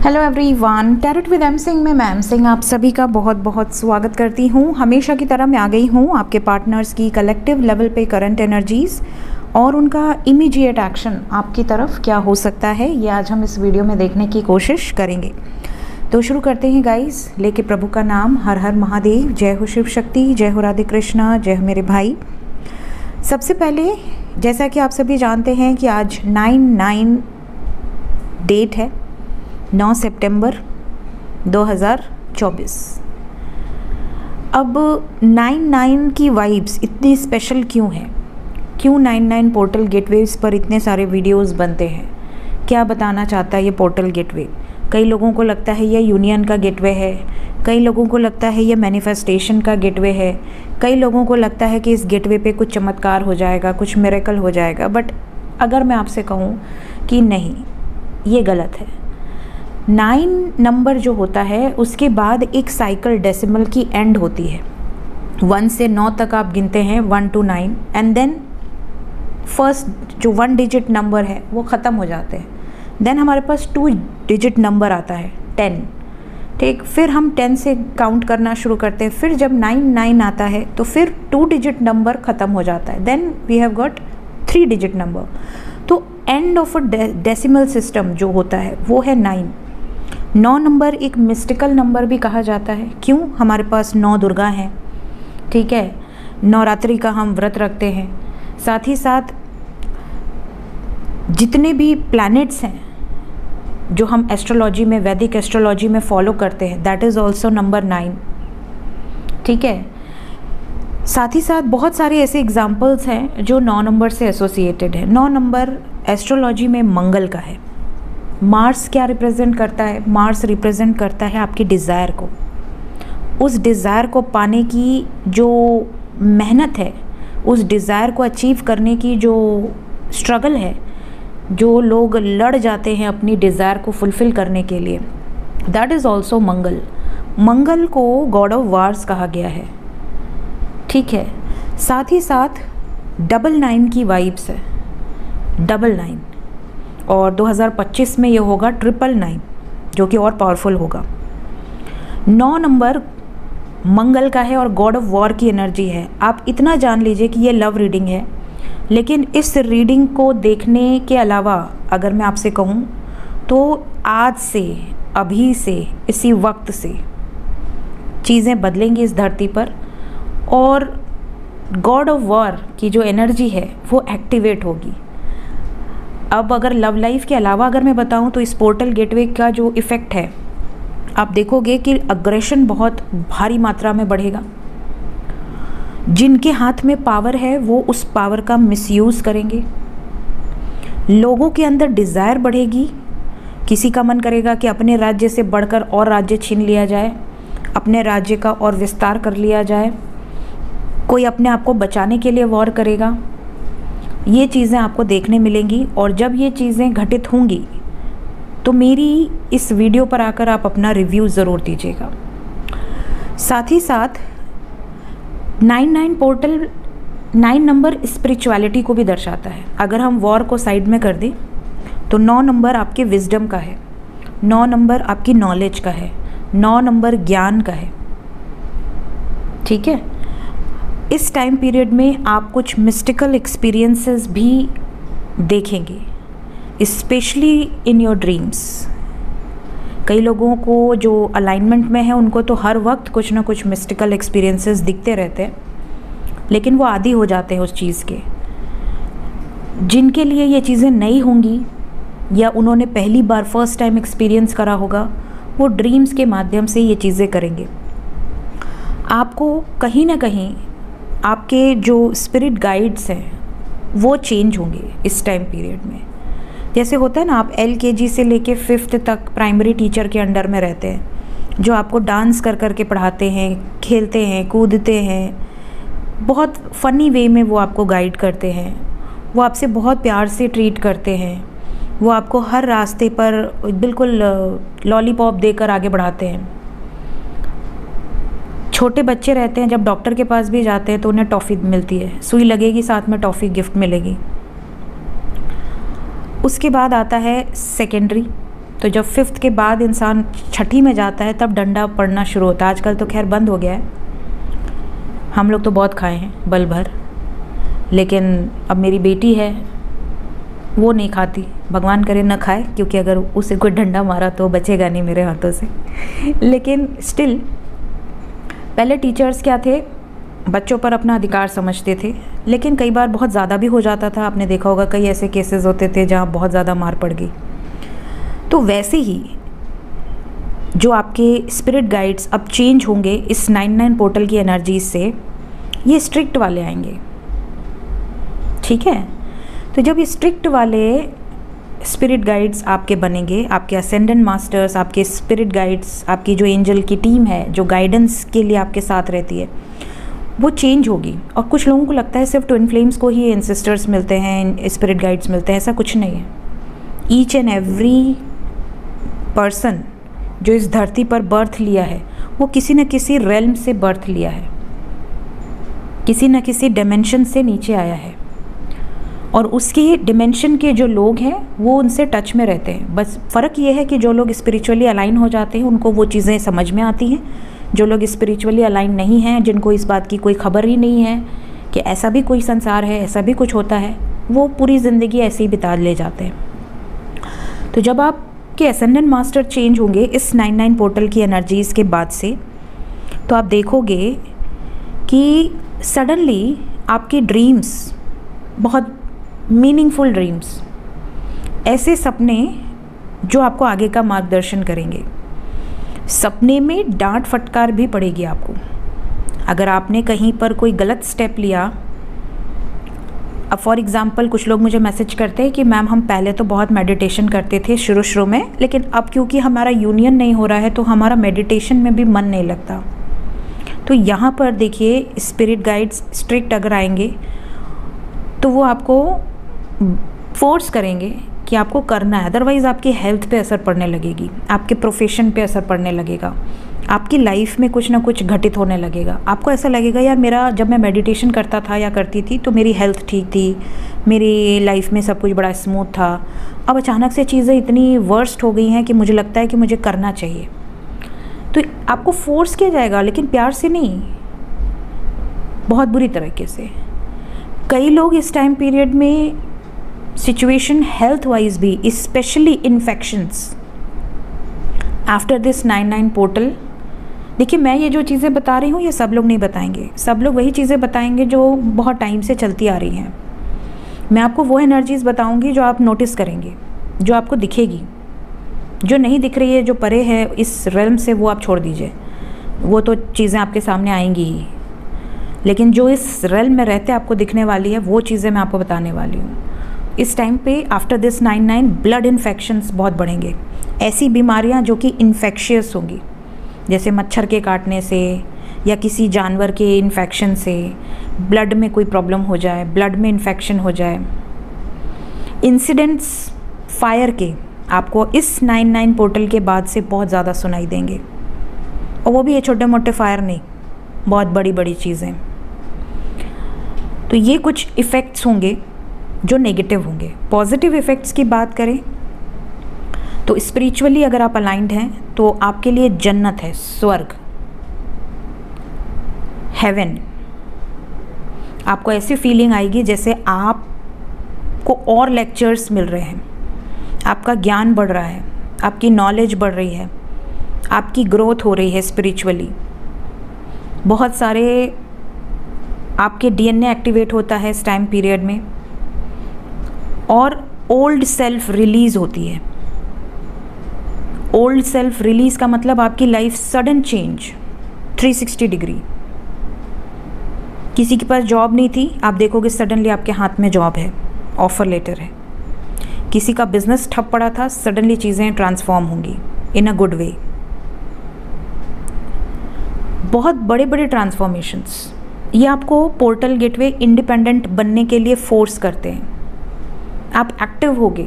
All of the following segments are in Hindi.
Hello everyone, tarot with M Singh में मैम सिंह आप सभी का बहुत बहुत स्वागत करती हूँ। हमेशा की तरह मैं आ गई हूँ आपके पार्टनर्स की कलेक्टिव लेवल पे करंट एनर्जीज़ और उनका इमीडिएट एक्शन आपकी तरफ क्या हो सकता है, ये आज हम इस वीडियो में देखने की कोशिश करेंगे। तो शुरू करते हैं गाइस, लेके प्रभु का नाम। हर हर महादेव, जय हो शिव शक्ति, जय हो राधे कृष्णा, जय हो मेरे भाई। सबसे पहले जैसा कि आप सभी जानते हैं कि आज 9/9 डेट है, 9 सितंबर 2024। अब 9/9 की वाइब्स इतनी स्पेशल क्यों है? क्यों 9/9 पोर्टल गेटवेज पर इतने सारे वीडियोस बनते हैं? क्या बताना चाहता है ये पोर्टल गेटवे? कई लोगों को लगता है ये यूनियन का गेटवे है, कई लोगों को लगता है ये मैनिफेस्टेशन का गेटवे है, कई लोगों को लगता है कि इस गेटवे पे कुछ चमत्कार हो जाएगा, कुछ मिरेकल हो जाएगा। बट अगर मैं आपसे कहूँ कि नहीं, ये गलत है। 9 नंबर जो होता है उसके बाद एक साइकिल डेसिमल की एंड होती है। 1 से 9 तक आप गिनते हैं, 1 to 9, एंड देन फर्स्ट जो 1 डिजिट नंबर है वो ख़त्म हो जाते हैं। देन हमारे पास 2 डिजिट नंबर आता है, 10। ठीक, फिर हम 10 से काउंट करना शुरू करते हैं। फिर जब 9 आता है तो फिर 2 डिजिट नंबर ख़त्म हो जाता है। Then we have got 3 digit number. तो end of a decimal system जो होता है वो है 9। 9 नंबर एक मिस्टिकल नंबर भी कहा जाता है। क्यों? हमारे पास 9 दुर्गा हैं, ठीक है, नवरात्रि का हम व्रत रखते हैं। साथ ही साथ जितने भी प्लैनेट्स हैं जो हम एस्ट्रोलॉजी में, वैदिक एस्ट्रोलॉजी में फॉलो करते हैं, दैट इज़ ऑल्सो नंबर 9, ठीक है। साथ ही साथ बहुत सारे ऐसे एग्जाम्पल्स हैं जो 9 नंबर से एसोसिएटेड है। 9 नंबर एस्ट्रोलॉजी में मंगल का है। मार्स क्या रिप्रेजेंट करता है? मार्स रिप्रेजेंट करता है आपकी डिज़ायर को। उस डिज़ायर को पाने की जो मेहनत है, उस डिज़ायर को अचीव करने की जो स्ट्रगल है, जो लोग लड़ जाते हैं अपनी डिज़ायर को फुलफ़िल करने के लिए, दैट इज़ ऑल्सो मंगल। मंगल को गॉड ऑफ वार्स कहा गया है, ठीक है। साथ ही साथ 999 की वाइब्स है, 999, और 2025 में ये होगा 999, जो कि और पावरफुल होगा। 9 नंबर मंगल का है और गॉड ऑफ वॉर की एनर्जी है। आप इतना जान लीजिए कि ये लव रीडिंग है, लेकिन इस रीडिंग को देखने के अलावा अगर मैं आपसे कहूँ तो आज से, अभी से, इसी वक्त से चीज़ें बदलेंगी इस धरती पर, और गॉड ऑफ वॉर की जो एनर्जी है वो एक्टिवेट होगी। अब अगर लव लाइफ के अलावा अगर मैं बताऊं तो इस पोर्टल गेटवे का जो इफ़ेक्ट है, आप देखोगे कि अग्रेशन बहुत भारी मात्रा में बढ़ेगा। जिनके हाथ में पावर है वो उस पावर का मिसयूज़ करेंगे। लोगों के अंदर डिज़ायर बढ़ेगी। किसी का मन करेगा कि अपने राज्य से बढ़कर और राज्य छीन लिया जाए, अपने राज्य का और विस्तार कर लिया जाए। कोई अपने आप को बचाने के लिए वॉर करेगा। ये चीज़ें आपको देखने मिलेंगी, और जब ये चीज़ें घटित होंगी तो मेरी इस वीडियो पर आकर आप अपना रिव्यू ज़रूर दीजिएगा। साथ ही साथ 9/9 पोर्टल, 9 नंबर स्पिरिचुअलिटी को भी दर्शाता है। अगर हम वॉर को साइड में कर दें तो 9 नंबर आपके विजडम का है, 9 नंबर आपकी नॉलेज का है, 9 नंबर ज्ञान का है, ठीक है। इस टाइम पीरियड में आप कुछ मिस्टिकल एक्सपीरियंसेस भी देखेंगे, स्पेशली इन योर ड्रीम्स। कई लोगों को जो अलाइनमेंट में है उनको तो हर वक्त कुछ ना कुछ मिस्टिकल एक्सपीरियंसेस दिखते रहते हैं, लेकिन वो आदी हो जाते हैं उस चीज़ के। जिनके लिए ये चीज़ें नई होंगी या उन्होंने पहली बार फर्स्ट टाइम एक्सपीरियंस करा होगा, वो ड्रीम्स के माध्यम से ये चीज़ें करेंगे। आपको कहीं ना कहीं आपके जो स्पिरिट गाइड्स हैं वो चेंज होंगे इस टाइम पीरियड में। जैसे होता है ना, आप LKG से लेके 5th तक प्राइमरी टीचर के अंडर में रहते हैं, जो आपको डांस कर कर के पढ़ाते हैं, खेलते हैं, कूदते हैं, बहुत फ़नी वे में वो आपको गाइड करते हैं, वो आपसे बहुत प्यार से ट्रीट करते हैं, वो आपको हर रास्ते पर बिल्कुल लॉलीपॉप देकर आगे बढ़ाते हैं। छोटे बच्चे रहते हैं, जब डॉक्टर के पास भी जाते हैं तो उन्हें टॉफ़ी मिलती है, सुई लगेगी, साथ में टॉफ़ी गिफ्ट मिलेगी। उसके बाद आता है सेकेंडरी, तो जब 5th के बाद इंसान 6ठी में जाता है तब डंडा पड़ना शुरू होता है। आजकल तो खैर बंद हो गया है, हम लोग तो बहुत खाए हैं बल भर, लेकिन अब मेरी बेटी है वो नहीं खाती, भगवान करे ना खाए, क्योंकि अगर उसे कोई डंडा मारा तो बचेगा नहीं मेरे हाथों से। लेकिन स्टिल पहले टीचर्स क्या थे, बच्चों पर अपना अधिकार समझते थे, लेकिन कई बार बहुत ज़्यादा भी हो जाता था। आपने देखा होगा कई ऐसे केसेस होते थे जहाँ बहुत ज़्यादा मार पड़ गई। तो वैसे ही जो आपके स्पिरिट गाइड्स अब चेंज होंगे इस 99 पोर्टल की एनर्जीज से, ये स्ट्रिक्ट वाले आएंगे, ठीक है। तो जब ये स्ट्रिक्ट वाले स्पिरिट गाइड्स आपके बनेंगे, आपके असेंडेंट मास्टर्स, आपके स्पिरिट गाइड्स, आपकी जो एंजल की टीम है जो गाइडेंस के लिए आपके साथ रहती है, वो चेंज होगी। और कुछ लोगों को लगता है सिर्फ ट्विन फ्लेम्स को ही एंसेस्टर्स मिलते हैं, स्पिरिट गाइड्स मिलते हैं, ऐसा कुछ नहीं है। ईच एंड एवरी पर्सन जो इस धरती पर बर्थ लिया है वो किसी न किसी रेल्म से बर्थ लिया है, किसी न किसी डिमेंशन से नीचे आया है, और उसके डिमेंशन के जो लोग हैं वो उनसे टच में रहते हैं। बस फ़र्क ये है कि जो लोग स्पिरिचुअली अलाइन हो जाते हैं उनको वो चीज़ें समझ में आती हैं, जो लोग स्पिरिचुअली अलाइन नहीं हैं, जिनको इस बात की कोई खबर ही नहीं है कि ऐसा भी कोई संसार है, ऐसा भी कुछ होता है, वो पूरी ज़िंदगी ऐसे ही बिता ले जाते हैं। तो जब आपके असेंडेंट मास्टर चेंज होंगे इस 99 पोर्टल की एनर्जीज़ के बाद से, तो आप देखोगे कि सडनली आपके ड्रीम्स बहुत मीनिंगफुल ड्रीम्स, ऐसे सपने जो आपको आगे का मार्गदर्शन करेंगे। सपने में डांट फटकार भी पड़ेगी आपको अगर आपने कहीं पर कोई गलत स्टेप लिया। अब फॉर एग्ज़ाम्पल कुछ लोग मुझे मैसेज करते हैं कि मैम हम पहले तो बहुत मेडिटेशन करते थे शुरू में, लेकिन अब क्योंकि हमारा यूनियन नहीं हो रहा है तो हमारा मेडिटेशन में भी मन नहीं लगता। तो यहाँ पर देखिए स्पिरिट गाइड्स स्ट्रिक्ट अगर आएंगे तो वो आपको फोर्स करेंगे कि आपको करना है, अदरवाइज़ आपकी हेल्थ पे असर पड़ने लगेगी, आपके प्रोफेशन पे असर पड़ने लगेगा, आपकी लाइफ में कुछ ना कुछ घटित होने लगेगा। आपको ऐसा लगेगा यार मेरा जब मैं मेडिटेशन करता था या करती थी तो मेरी हेल्थ ठीक थी, मेरी लाइफ में सब कुछ बड़ा स्मूथ था, अब अचानक से चीज़ें इतनी वर्स्ट हो गई हैं कि मुझे लगता है कि मुझे करना चाहिए। तो आपको फोर्स किया जाएगा, लेकिन प्यार से नहीं, बहुत बुरी तरीके से। कई लोग इस टाइम पीरियड में सिचुएशन हेल्थ वाइज भी, specially infections after this 99 portal. देखिए मैं ये जो चीज़ें बता रही हूँ ये सब लोग नहीं बताएंगे, सब लोग वही चीज़ें बताएंगे जो बहुत टाइम से चलती आ रही हैं। मैं आपको वो एनर्जीज़ बताऊँगी जो आप नोटिस करेंगे, जो आपको दिखेगी। जो नहीं दिख रही है, जो परे है इस रेल्म से, वो आप छोड़ दीजिए, वो तो चीज़ें आपके सामने आएंगी ही, लेकिन जो इस रेल्म में रहते आपको दिखने वाली है वो चीज़ें मैं आपको बताने वाली हूँ। इस टाइम पे आफ्टर दिस 99 ब्लड इन्फेक्शंस बहुत बढ़ेंगे, ऐसी बीमारियां जो कि इन्फेक्शियस होंगी, जैसे मच्छर के काटने से या किसी जानवर के इन्फेक्शन से ब्लड में कोई प्रॉब्लम हो जाए, ब्लड में इन्फेक्शन हो जाए। इंसिडेंट्स फायर के आपको इस 99 पोर्टल के बाद से बहुत ज़्यादा सुनाई देंगे, और वो भी ये छोटे मोटे फायर नहीं, बहुत बड़ी बड़ी चीज़ें। तो ये कुछ इफ़ेक्ट्स होंगे जो नेगेटिव होंगे। पॉजिटिव इफ़ेक्ट्स की बात करें तो स्पिरिचुअली अगर आप अलाइंड हैं तो आपके लिए जन्नत है, स्वर्ग, हेवन। आपको ऐसी फीलिंग आएगी जैसे आपको और लेक्चर्स मिल रहे हैं, आपका ज्ञान बढ़ रहा है, आपकी नॉलेज बढ़ रही है, आपकी ग्रोथ हो रही है स्पिरिचुअली। बहुत सारे आपके डीएनए एक्टिवेट होता है इस टाइम पीरियड में, और ओल्ड सेल्फ रिलीज़ होती है। ओल्ड सेल्फ रिलीज़ का मतलब आपकी लाइफ सडन चेंज 360 डिग्री। किसी के पास जॉब नहीं थी, आप देखोगे सडनली आपके हाथ में जॉब है, ऑफर लेटर है। किसी का बिजनेस ठप पड़ा था, सडनली चीज़ें ट्रांसफॉर्म होंगी इन अ गुड वे। बहुत बड़े बड़े ट्रांसफॉर्मेशंस ये आपको पोर्टल गेटवे इंडिपेंडेंट बनने के लिए फोर्स करते हैं। आप एक्टिव होगे,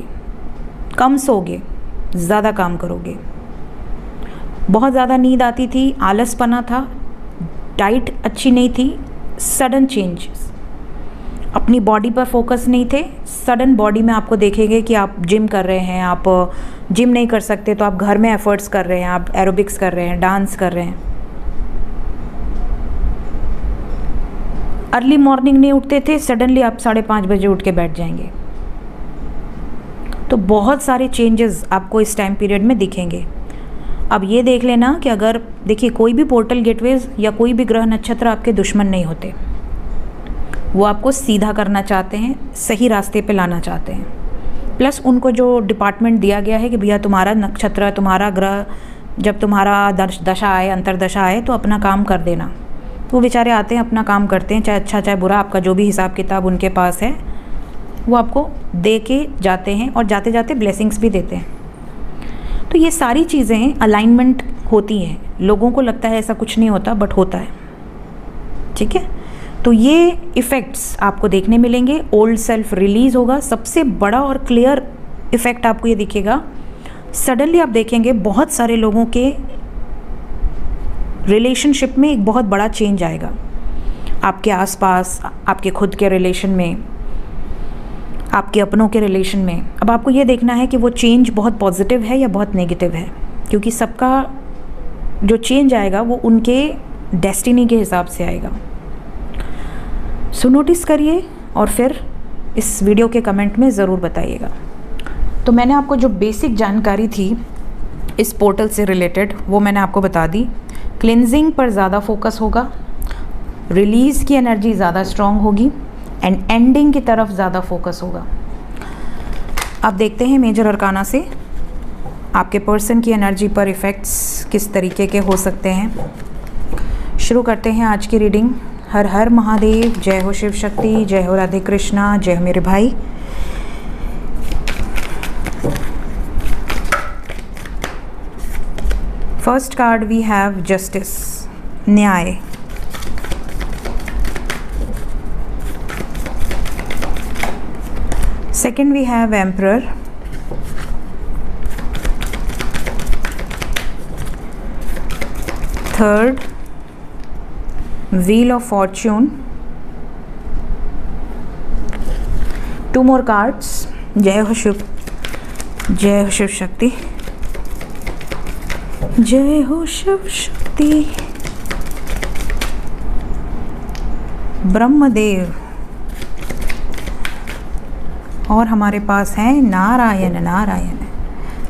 कम सोगे, ज़्यादा काम करोगे। बहुत ज़्यादा नींद आती थी, आलसपना था, डाइट अच्छी नहीं थी, सडन चेंजेस। अपनी बॉडी पर फोकस नहीं थे, सडन बॉडी में आपको देखेंगे कि आप जिम कर रहे हैं, आप जिम नहीं कर सकते तो आप घर में एफर्ट्स कर रहे हैं, आप एरोबिक्स कर रहे हैं, डांस कर रहे हैं। अर्ली मॉर्निंग नहीं उठते थे, सडनली आप 5:30 बजे उठ के बैठ जाएंगे। तो बहुत सारे चेंजेस आपको इस टाइम पीरियड में दिखेंगे। अब ये देख लेना कि अगर देखिए कोई भी पोर्टल गेटवेज या कोई भी ग्रह नक्षत्र आपके दुश्मन नहीं होते, वो आपको सीधा करना चाहते हैं, सही रास्ते पे लाना चाहते हैं। प्लस उनको जो डिपार्टमेंट दिया गया है कि भैया तुम्हारा नक्षत्र, तुम्हारा ग्रह जब तुम्हारा दशा आए, अंतरदशा आए तो अपना काम कर देना। तो वो बेचारे आते हैं, अपना काम करते हैं, चाहे अच्छा चाहे बुरा, आपका जो भी हिसाब किताब उनके पास है वो आपको दे के जाते हैं और जाते जाते ब्लेसिंग्स भी देते हैं। तो ये सारी चीज़ें अलाइनमेंट होती हैं। लोगों को लगता है ऐसा कुछ नहीं होता, बट होता है। ठीक है, तो ये इफ़ेक्ट्स आपको देखने मिलेंगे। ओल्ड सेल्फ रिलीज़ होगा। सबसे बड़ा और क्लियर इफ़ेक्ट आपको ये दिखेगा, सडनली आप देखेंगे बहुत सारे लोगों के रिलेशनशिप में एक बहुत बड़ा चेंज आएगा। आपके आसपास, आपके खुद के रिलेशन में, आपके अपनों के रिलेशन में। अब आपको ये देखना है कि वो चेंज बहुत पॉजिटिव है या बहुत नेगेटिव है, क्योंकि सबका जो चेंज आएगा वो उनके डेस्टिनी के हिसाब से आएगा। सो नोटिस करिए और फिर इस वीडियो के कमेंट में ज़रूर बताइएगा। तो मैंने आपको जो बेसिक जानकारी थी इस पोर्टल से रिलेटेड वो मैंने आपको बता दी। क्लिनजिंग पर ज़्यादा फोकस होगा, रिलीज़ की एनर्जी ज़्यादा स्ट्रॉन्ग होगी एंड एंडिंग की तरफ ज़्यादा फोकस होगा। अब देखते हैं मेजर अरकाना से आपके पर्सन की एनर्जी पर इफ़ेक्ट्स किस तरीके के हो सकते हैं। शुरू करते हैं आज की रीडिंग। हर हर महादेव, जय हो शिव शक्ति, जय हो राधे कृष्णा, जय हो मेरे भाई। First card we have justice, न्याय। Second we have Emperor. Third, Wheel of Fortune. Two more cards. जय हो शिव, जय हो शिव शक्ति, जय हो शिव शक्ति। ब्रह्मदेव और हमारे पास है नारायण नारायण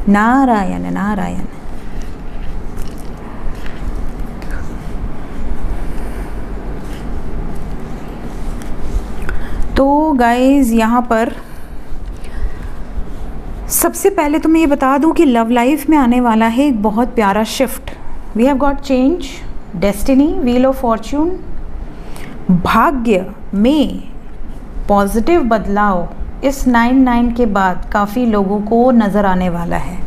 नारायण नारायण। तो गाइज यहाँ पर सबसे पहले तो मैं ये बता दूँ कि लव लाइफ में आने वाला है एक बहुत प्यारा shift. We have got change, destiny, wheel of fortune. भाग्य में पॉजिटिव बदलाव इस 9/9 के बाद काफ़ी लोगों को नज़र आने वाला है।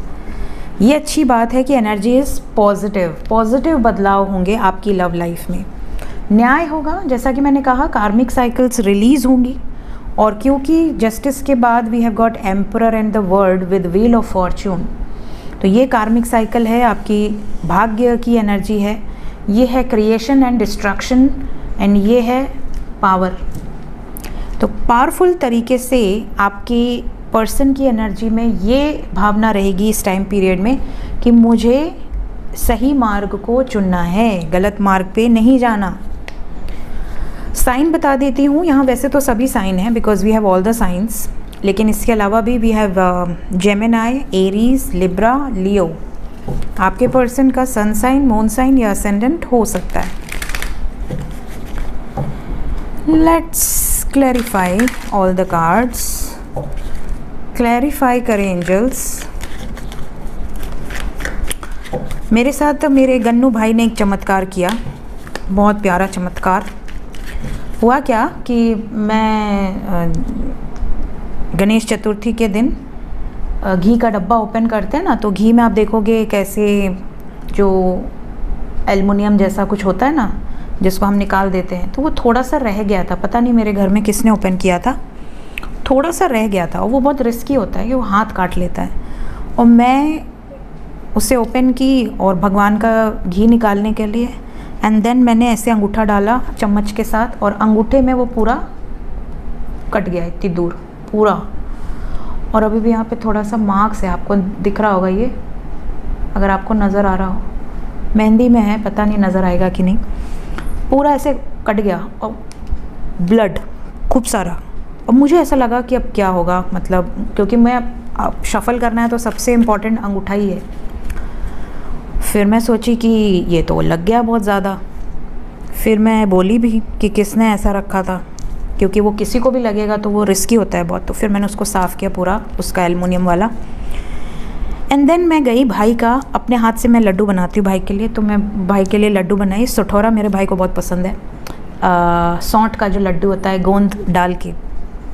ये अच्छी बात है कि एनर्जी इज़ पॉजिटिव बदलाव होंगे आपकी लव लाइफ में। न्याय होगा, जैसा कि मैंने कहा, कार्मिक साइकिल्स रिलीज़ होंगी। और क्योंकि जस्टिस के बाद we have got emperor and the world with wheel of fortune, तो ये कार्मिक साइकिल है, आपकी भाग्य की एनर्जी है। ये है क्रिएशन एंड डिस्ट्रक्शन एंड ये है पावर। तो पावरफुल तरीके से आपकी पर्सन की एनर्जी में ये भावना रहेगी इस टाइम पीरियड में कि मुझे सही मार्ग को चुनना है, गलत मार्ग पे नहीं जाना। साइन बता देती हूँ, यहाँ वैसे तो सभी साइन हैं because we have all the signs, लेकिन इसके अलावा भी we have Gemini, Aries, Libra, Leo. आपके पर्सन का सन साइन, मून साइन या असेंडेंट हो सकता है। Let's clarify all the cards. Clarify करें एंजल्स। मेरे साथ मेरे गन्नू भाई ने एक चमत्कार किया, बहुत प्यारा चमत्कार। हुआ क्या कि मैं गणेश चतुर्थी के दिन घी का डब्बा ओपन करते हैं ना, तो घी में आप देखोगे कैसे जो एल्युमिनियम जैसा कुछ होता है ना जिसको हम निकाल देते हैं, तो वो थोड़ा सा रह गया था। पता नहीं मेरे घर में किसने ओपन किया था, थोड़ा सा रह गया था। और वो बहुत रिस्की होता है कि वो हाथ काट लेता है। और मैं उसे ओपन की और भगवान का घी निकालने के लिए एंड देन मैंने ऐसे अंगूठा डाला चम्मच के साथ और अंगूठे में वो पूरा कट गया, इतनी दूर पूरा। और अभी भी यहाँ पे थोड़ा सा मार्क्स है, आपको दिख रहा होगा ये, अगर आपको नज़र आ रहा हो, मेहंदी में है, पता नहीं नज़र आएगा कि नहीं। पूरा ऐसे कट गया और ब्लड खूब सारा। और मुझे ऐसा लगा कि अब क्या होगा, मतलब क्योंकि मैं अब शफ़ल करना है तो सबसे इम्पॉर्टेंट अंगूठा ही है। फिर मैं सोची कि ये तो लग गया बहुत ज़्यादा। फिर मैं बोली भी कि किसने ऐसा रखा था, क्योंकि वो किसी को भी लगेगा तो वो रिस्की होता है बहुत। तो फिर मैंने उसको साफ़ किया पूरा, उसका एल्युमिनियम वाला। एंड देन मैं गई भाई का, अपने हाथ से मैं लड्डू बनाती हूँ भाई के लिए, तो मैं भाई के लिए लड्डू बनाई। सठोरा मेरे भाई को बहुत पसंद है, सौंठ का जो लड्डू होता है गोंद डाल के,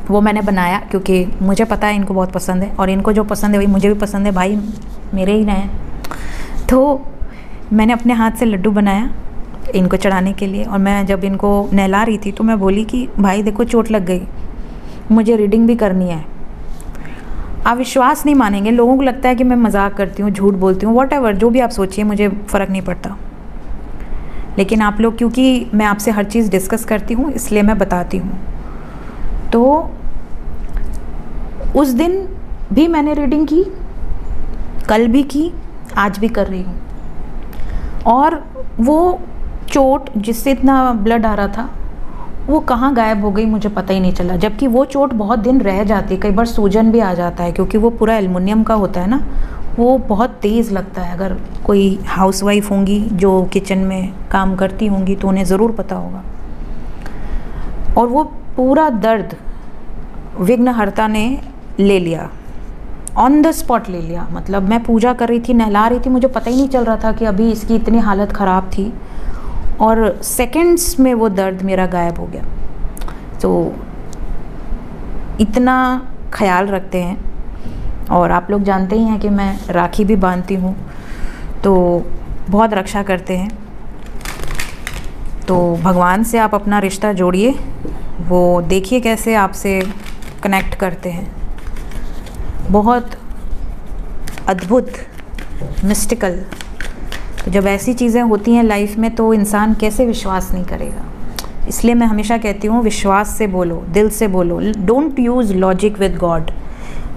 वो मैंने बनाया क्योंकि मुझे पता है इनको बहुत पसंद है, और इनको जो पसंद है वही मुझे भी पसंद है, भाई मेरे ही हैं। तो मैंने अपने हाथ से लड्डू बनाया इनको चढ़ाने के लिए। और मैं जब इनको नहला रही थी तो मैं बोली कि भाई देखो चोट लग गई, मुझे रीडिंग भी करनी है। आप विश्वास नहीं मानेंगे, लोगों को लगता है कि मैं मजाक करती हूँ, झूठ बोलती हूँ, व्हाटएवर जो भी आप सोचिए, मुझे फ़र्क नहीं पड़ता। लेकिन आप लोग, क्योंकि मैं आपसे हर चीज़ डिस्कस करती हूँ इसलिए मैं बताती हूँ। तो उस दिन भी मैंने रीडिंग की, कल भी की, आज भी कर रही हूँ। और वो चोट जिससे इतना ब्लड आ रहा था वो कहाँ गायब हो गई मुझे पता ही नहीं चला। जबकि वो चोट बहुत दिन रह जाती है, कई बार सूजन भी आ जाता है, क्योंकि वो पूरा एल्युमिनियम का होता है ना, वो बहुत तेज़ लगता है। अगर कोई हाउसवाइफ होंगी जो किचन में काम करती होंगी तो उन्हें ज़रूर पता होगा। और वो पूरा दर्द विघ्नहर्ता ने ले लिया, ऑन द स्पॉट ले लिया। मतलब मैं पूजा कर रही थी, नहला रही थी, मुझे पता ही नहीं चल रहा था कि अभी इसकी इतनी हालत ख़राब थी, और सेकंड्स में वो दर्द मेरा गायब हो गया। तो इतना ख्याल रखते हैं। और आप लोग जानते ही हैं कि मैं राखी भी बांधती हूँ, तो बहुत रक्षा करते हैं। तो भगवान से आप अपना रिश्ता जोड़िए, वो देखिए कैसे आपसे कनेक्ट करते हैं। बहुत अद्भुत, मिस्टिकल। तो जब ऐसी चीज़ें होती हैं लाइफ में तो इंसान कैसे विश्वास नहीं करेगा। इसलिए मैं हमेशा कहती हूँ विश्वास से बोलो, दिल से बोलो, don't use logic with God.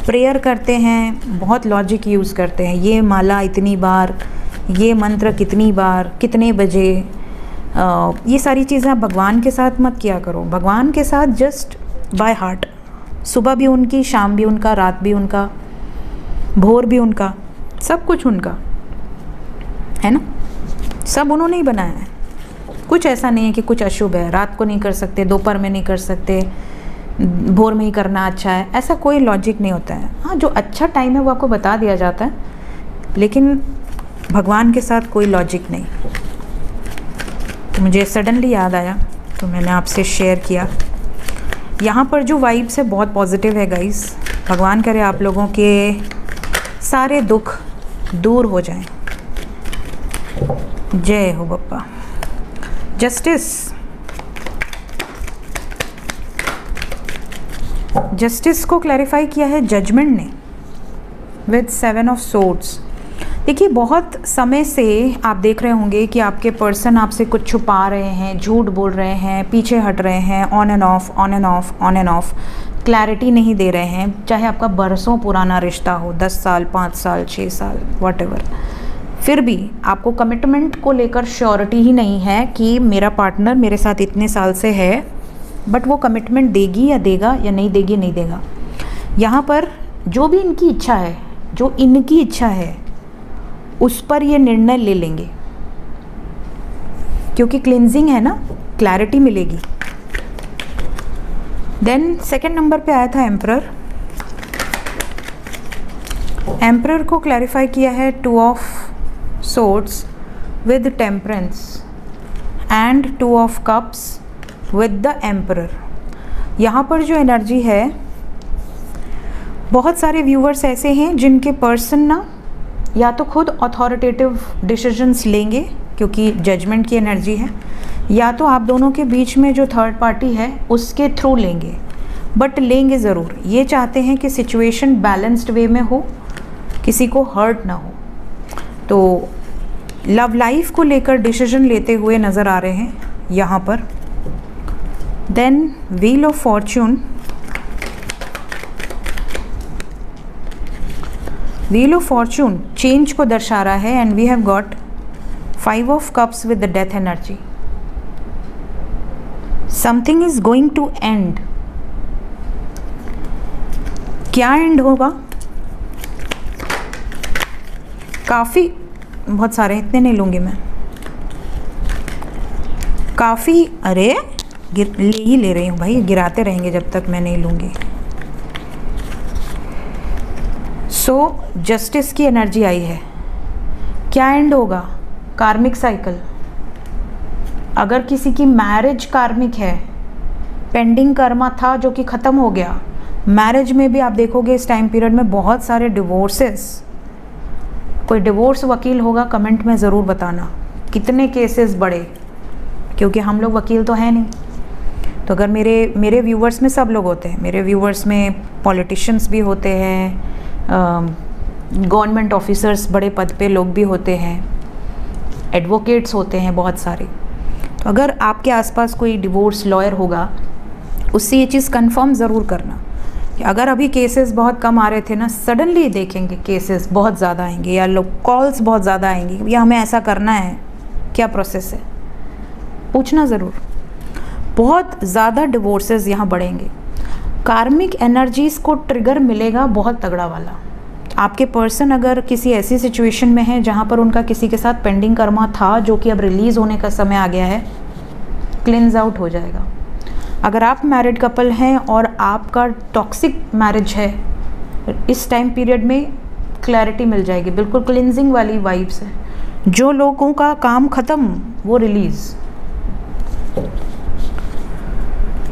Prayer करते हैं बहुत लॉजिक यूज़ करते हैं, ये माला इतनी बार, ये मंत्र कितनी बार, कितने बजे, ये सारी चीज़ें आप भगवान के साथ मत किया करो। भगवान के साथ जस्ट बाय हार्ट, सुबह भी उनकी, शाम भी उनका, रात भी उनका, भोर भी उनका, सब कुछ उनका है ना, सब उन्होंने ही बनाया है। कुछ ऐसा नहीं है कि कुछ अशुभ है, रात को नहीं कर सकते, दोपहर में नहीं कर सकते, भोर में ही करना अच्छा है, ऐसा कोई लॉजिक नहीं होता है। हाँ, जो अच्छा टाइम है वो आपको बता दिया जाता है, लेकिन भगवान के साथ कोई लॉजिक नहीं। तो मुझे सडनली याद आया तो मैंने आपसे शेयर किया। यहाँ पर जो वाइब्स है बहुत पॉजिटिव है गाइस। भगवान करे आप लोगों के सारे दुख दूर हो जाएं। जय हो बप्पा। जस्टिस, जस्टिस को क्लैरिफाई किया है जजमेंट ने विद 7 ऑफ सोर्ड्स। देखिए, बहुत समय से आप देख रहे होंगे कि आपके पर्सन आपसे कुछ छुपा रहे हैं, झूठ बोल रहे हैं, पीछे हट रहे हैं, on end of, on end of, on end of, clarity नहीं दे रहे हैं। चाहे आपका बरसों पुराना रिश्ता हो, 10 साल, 5 साल, 6 साल, व्हाटएवर, फिर भी आपको कमिटमेंट को लेकर श्योरिटी ही नहीं है कि मेरा पार्टनर मेरे साथ इतने साल से है, बट वो कमिटमेंट देगी या देगा या नहीं देगी, नहीं देगा। यहाँ पर जो भी इनकी इच्छा है, जो इनकी इच्छा है, उस पर ये निर्णय ले लेंगे, क्योंकि क्लिनजिंग है ना, क्लैरिटी मिलेगी। देन सेकंड नंबर पे आया था एम्परर। एम्परर को क्लैरिफाई किया है 2 of swords with temperance and 2 of cups with the emperor. यहाँ पर जो एनर्जी है, बहुत सारे व्यूअर्स ऐसे हैं जिनके पर्सन ना या तो खुद अथॉरिटेटिव डिसीजंस लेंगे क्योंकि जजमेंट की एनर्जी है, या तो आप दोनों के बीच में जो थर्ड पार्टी है उसके थ्रू लेंगे, बट लेंगे ज़रूर। ये चाहते हैं कि सिचुएशन बैलेंस्ड वे में हो, किसी को हर्ट ना हो। तो लव लाइफ को लेकर डिसीजन लेते हुए नज़र आ रहे हैं यहाँ पर। Then wheel of fortune, wheel of fortune change को दर्शा रहा है and we have got 5 of cups with the death energy. Something is going to end. क्या एंड होगा? काफ़ी, बहुत सारे, इतने नहीं लूँगी मैं, काफ़ी, अरे ले रही हूँ भाई, गिराते रहेंगे जब तक मैं नहीं लूँगी। सो जस्टिस की एनर्जी आई है। क्या एंड होगा? कार्मिक साइकिल। अगर किसी की मैरिज कार्मिक है, पेंडिंग कर्मा था जो कि ख़त्म हो गया, मैरिज में भी आप देखोगे इस टाइम पीरियड में बहुत सारे डिवोर्सेस। कोई डिवोर्स वकील होगा, कमेंट में ज़रूर बताना कितने केसेस बढ़े, क्योंकि हम लोग वकील तो हैं नहीं। तो अगर मेरे व्यूवर्स में सब लोग होते हैं, मेरे व्यूवर्स में पॉलिटिशियंस भी होते हैं, गवर्नमेंट ऑफिसर्स, बड़े पद पे लोग भी होते हैं, एडवोकेट्स होते हैं बहुत सारे। तो अगर आपके आसपास कोई डिवोर्स लॉयर होगा, उससे ये चीज़ कंफर्म ज़रूर करना कि अगर अभी केसेस बहुत कम आ रहे थे ना, सडनली देखेंगे केसेस बहुत ज़्यादा आएंगे या लोग कॉल्स बहुत ज़्यादा आएंगी, या हमें ऐसा करना है, क्या प्रोसेस है, पूछना ज़रूर। बहुत ज़्यादा डिवोर्सेस यहाँ बढ़ेंगे। कार्मिक एनर्जीज़ को ट्रिगर मिलेगा बहुत तगड़ा वाला। आपके पर्सन अगर किसी ऐसी सिचुएशन में है जहाँ पर उनका किसी के साथ पेंडिंग कर्मा था जो कि अब रिलीज़ होने का समय आ गया है, क्लिनज आउट हो जाएगा। अगर आप मैरिड कपल हैं और आपका टॉक्सिक मैरिज है, इस टाइम पीरियड में क्लैरिटी मिल जाएगी, बिल्कुल क्लिनजिंग वाली वाइब्स है। जो लोगों का काम ख़त्म वो रिलीज़,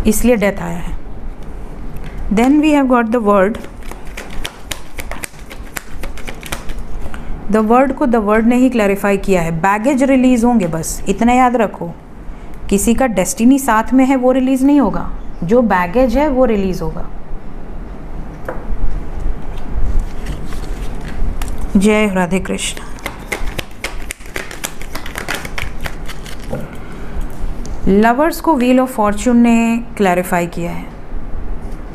इसलिए डेथ आया है। Then we have got the word. The word को द वर्ड ने ही क्लैरिफाई किया है। बैगेज रिलीज़ होंगे, बस इतना याद रखो। किसी का डेस्टिनी साथ में है वो रिलीज़ नहीं होगा, जो बैगेज है वो रिलीज़ होगा। जय राधे कृष्ण। लवर्स को व्हील ऑफ फॉर्चून ने क्लैरिफाई किया है।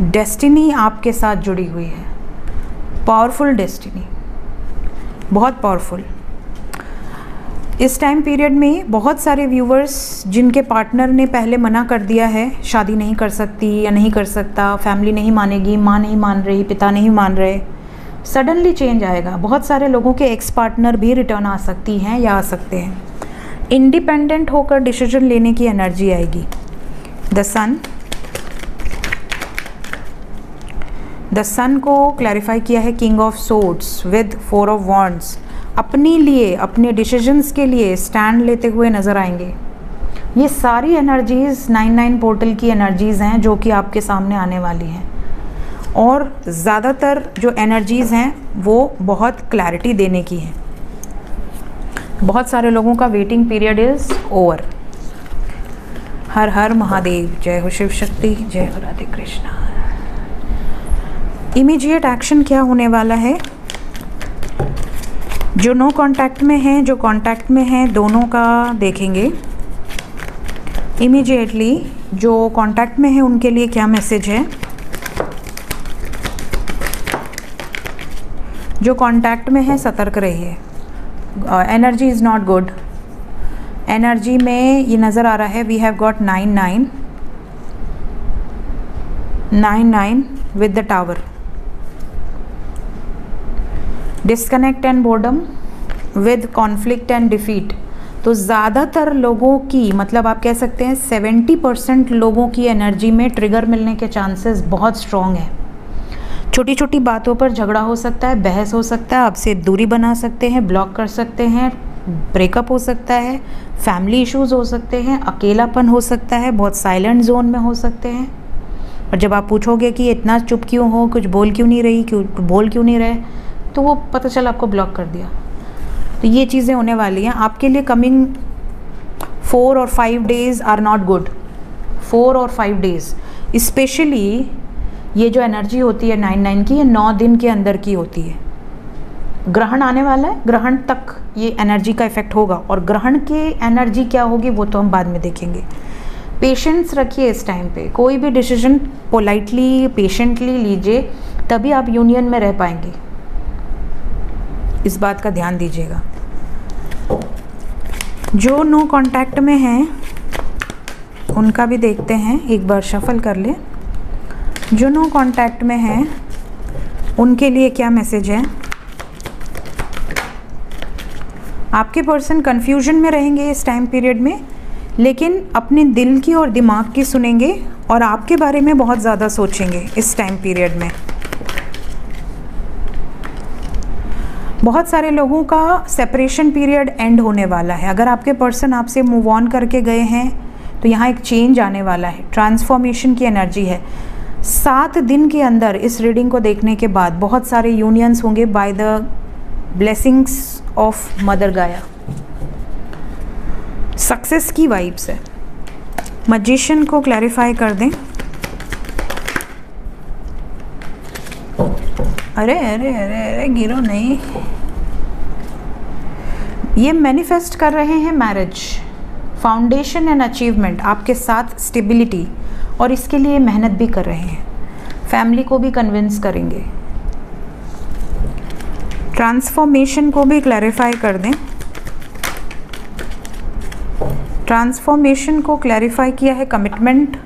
डेस्टिनी आपके साथ जुड़ी हुई है, पावरफुल डेस्टिनी, बहुत पावरफुल। इस टाइम पीरियड में बहुत सारे व्यूवर्स जिनके पार्टनर ने पहले मना कर दिया है, शादी नहीं कर सकती या नहीं कर सकता, फैमिली नहीं मानेगी, माँ नहीं मान रही, पिता नहीं मान रहे, सडनली चेंज आएगा। बहुत सारे लोगों के एक्स पार्टनर भी रिटर्न आ सकती हैं या आ सकते हैं। इंडिपेंडेंट होकर डिसीजन लेने की एनर्जी आएगी। द सन को क्लैरिफाई किया है king of swords with 4 of wands. अपने लिए, अपने डिसीजंस के लिए स्टैंड लेते हुए नज़र आएंगे। ये सारी एनर्जीज़ 9-9 पोर्टल की एनर्जीज़ हैं जो कि आपके सामने आने वाली हैं, और ज़्यादातर जो एनर्जीज़ हैं वो बहुत क्लैरिटी देने की हैं। बहुत सारे लोगों का वेटिंग पीरियड इज़ ओवर। हर हर महादेव। जय हो शिव शक्ति, जय हो राधे कृष्णा। इमीडिएट एक्शन क्या होने वाला है? जो नो कांटेक्ट में हैं, जो कांटेक्ट में हैं, दोनों का देखेंगे। इमीडिएटली जो कांटेक्ट में है उनके लिए क्या मैसेज है? जो कांटेक्ट में है सतर्क रहिए। Energy is not good. Energy में ये नज़र आ रहा है, we have got 9-9 with the tower. Disconnect and boredom with conflict and defeat. तो ज़्यादातर लोगों की, मतलब आप कह सकते हैं 70% लोगों की एनर्जी में ट्रिगर मिलने के चांसेस बहुत स्ट्रॉन्ग है। छोटी छोटी बातों पर झगड़ा हो सकता है, बहस हो सकता है, आपसे दूरी बना सकते हैं, ब्लॉक कर सकते हैं, ब्रेकअप हो सकता है, फैमिली इश्यूज़ हो सकते हैं, अकेलापन हो सकता है, बहुत साइलेंट जोन में हो सकते हैं। और जब आप पूछोगे कि इतना चुप क्यों हो, कुछ बोल क्यों नहीं रही, बोल क्यों नहीं रहे, तो वो पता चला आपको ब्लॉक कर दिया। तो ये चीज़ें होने वाली हैं आपके लिए। कमिंग 4 और 5 डेज़ आर नॉट गुड। 4 और 5 डेज़ स्पेशली, ये जो एनर्जी होती है 9-9 की, ये 9 दिन के अंदर की होती है। ग्रहण आने वाला है, ग्रहण तक ये एनर्जी का इफेक्ट होगा, और ग्रहण की एनर्जी क्या होगी वो तो हम बाद में देखेंगे। पेशेंस रखिए इस टाइम पे। कोई भी डिसीजन पोलाइटली, पेशेंटली लीजिए, तभी आप यूनियन में रह पाएंगे। इस बात का ध्यान दीजिएगा। जो नो कांटेक्ट में हैं उनका भी देखते हैं, एक बार शफल कर ले। जो नो कांटेक्ट में हैं उनके लिए क्या मैसेज है। आपके पर्सन कन्फ्यूजन में रहेंगे इस टाइम पीरियड में, लेकिन अपने दिल की और दिमाग की सुनेंगे और आपके बारे में बहुत ज़्यादा सोचेंगे इस टाइम पीरियड में। बहुत सारे लोगों का सेपरेशन पीरियड एंड होने वाला है। अगर आपके पर्सन आपसे मूव ऑन करके गए हैं तो यहाँ एक चेंज आने वाला है, ट्रांसफॉर्मेशन की एनर्जी है। 7 दिन के अंदर इस रीडिंग को देखने के बाद बहुत सारे यूनियंस होंगे by the blessings of mother गाया। सक्सेस की वाइब्स है। मैजिशियन को क्लैरिफाई कर दें। अरे अरे अरे अरे गिरो नहीं। ये मैनिफेस्ट कर रहे हैं मैरिज, फाउंडेशन एंड अचीवमेंट, आपके साथ स्टेबिलिटी, और इसके लिए मेहनत भी कर रहे हैं। फैमिली को भी कन्विंस करेंगे। ट्रांसफॉर्मेशन को भी क्लैरिफाई कर दें। ट्रांसफॉर्मेशन को क्लैरिफाई किया है कमिटमेंट,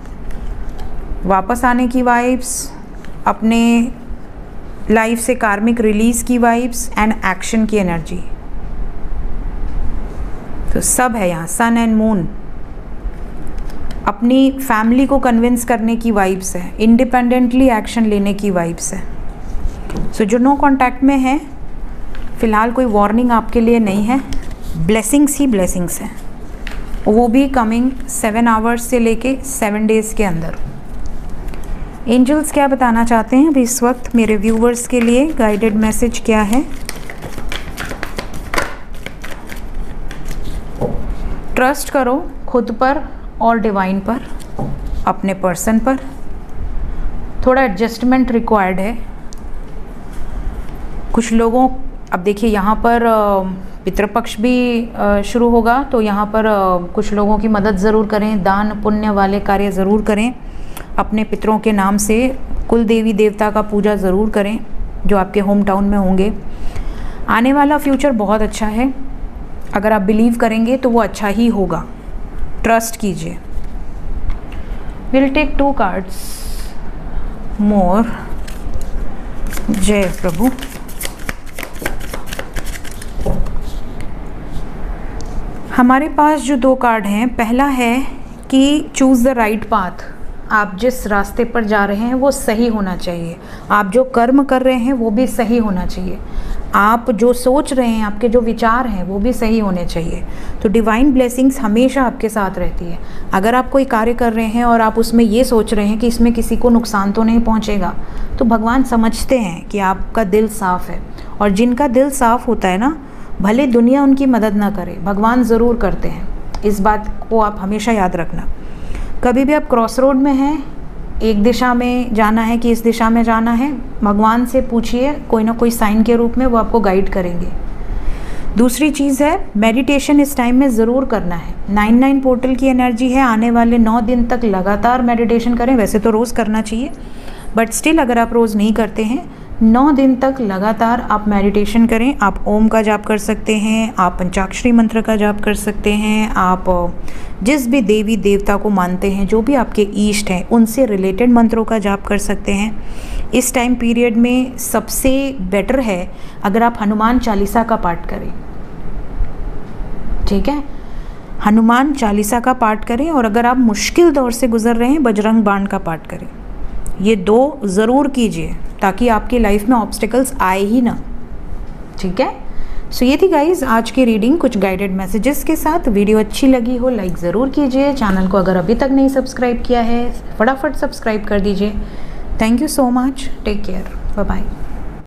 वापस आने की वाइब्स, अपने लाइफ से कार्मिक रिलीज की वाइब्स एंड एक्शन की एनर्जी। तो सब है यहाँ। सन एंड मून अपनी फैमिली को कन्विंस करने की वाइब्स है, इंडिपेंडेंटली एक्शन लेने की वाइब्स है। सो जो नो कांटेक्ट में है फ़िलहाल कोई वार्निंग आपके लिए नहीं है, ब्लेसिंग्स ही ब्लेसिंग्स हैं, वो भी कमिंग 7 आवर्स से लेके 7 डेज़ के अंदर। एंजल्स क्या बताना चाहते हैं अभी इस वक्त मेरे व्यूवर्स के लिए, गाइडेड मैसेज क्या है। ट्रस्ट करो खुद पर और डिवाइन पर, अपने पर्सन पर। थोड़ा एडजस्टमेंट रिक्वायर्ड है कुछ लोगों। अब देखिए यहाँ पर पितृपक्ष भी शुरू होगा, तो यहाँ पर कुछ लोगों की मदद ज़रूर करें, दान पुण्य वाले कार्य ज़रूर करें, अपने पितरों के नाम से कुल देवी देवता का पूजा ज़रूर करें जो आपके होम टाउन में होंगे। आने वाला फ्यूचर बहुत अच्छा है, अगर आप बिलीव करेंगे तो वो अच्छा ही होगा, ट्रस्ट कीजिए। विल टेक 2 कार्ड्स मोर। जय प्रभु। हमारे पास जो 2 कार्ड हैं, पहला है कि चूज़ द राइट पाथ। आप जिस रास्ते पर जा रहे हैं वो सही होना चाहिए, आप जो कर्म कर रहे हैं वो भी सही होना चाहिए, आप जो सोच रहे हैं, आपके जो विचार हैं वो भी सही होने चाहिए। तो डिवाइन ब्लेसिंग्स हमेशा आपके साथ रहती है। अगर आप कोई कार्य कर रहे हैं और आप उसमें ये सोच रहे हैं कि इसमें किसी को नुकसान तो नहीं पहुंचेगा, तो भगवान समझते हैं कि आपका दिल साफ़ है। और जिनका दिल साफ़ होता है ना, भले दुनिया उनकी मदद ना करे, भगवान ज़रूर करते हैं। इस बात को आप हमेशा याद रखना। कभी भी आप क्रॉस रोड में हैं, एक दिशा में जाना है कि इस दिशा में जाना है, भगवान से पूछिए, कोई ना कोई साइन के रूप में वो आपको गाइड करेंगे। दूसरी चीज़ है मेडिटेशन इस टाइम में ज़रूर करना है। 9-9 पोर्टल की एनर्जी है, आने वाले 9 दिन तक लगातार मेडिटेशन करें। वैसे तो रोज़ करना चाहिए, बट स्टिल अगर आप रोज़ नहीं करते हैं, 9 दिन तक लगातार आप मेडिटेशन करें। आप ओम का जाप कर सकते हैं, आप पंचाक्षरी मंत्र का जाप कर सकते हैं, आप जिस भी देवी देवता को मानते हैं, जो भी आपके ईष्ट हैं, उनसे रिलेटेड मंत्रों का जाप कर सकते हैं। इस टाइम पीरियड में सबसे बेटर है अगर आप हनुमान चालीसा का पाठ करें, ठीक है, हनुमान चालीसा का पाठ करें। और अगर आप मुश्किल दौर से गुजर रहे हैं, बजरंग बाण का पाठ करें। ये 2 ज़रूर कीजिए ताकि आपकी लाइफ में ऑब्स्टिकल्स आए ही ना, ठीक है। सो ये थी गाइज आज की रीडिंग, कुछ गाइडेड मैसेजेस के साथ। वीडियो अच्छी लगी हो लाइक ज़रूर कीजिए, चैनल को अगर अभी तक नहीं सब्सक्राइब किया है फटाफट सब्सक्राइब कर दीजिए। Thank you so much, take care, bye bye.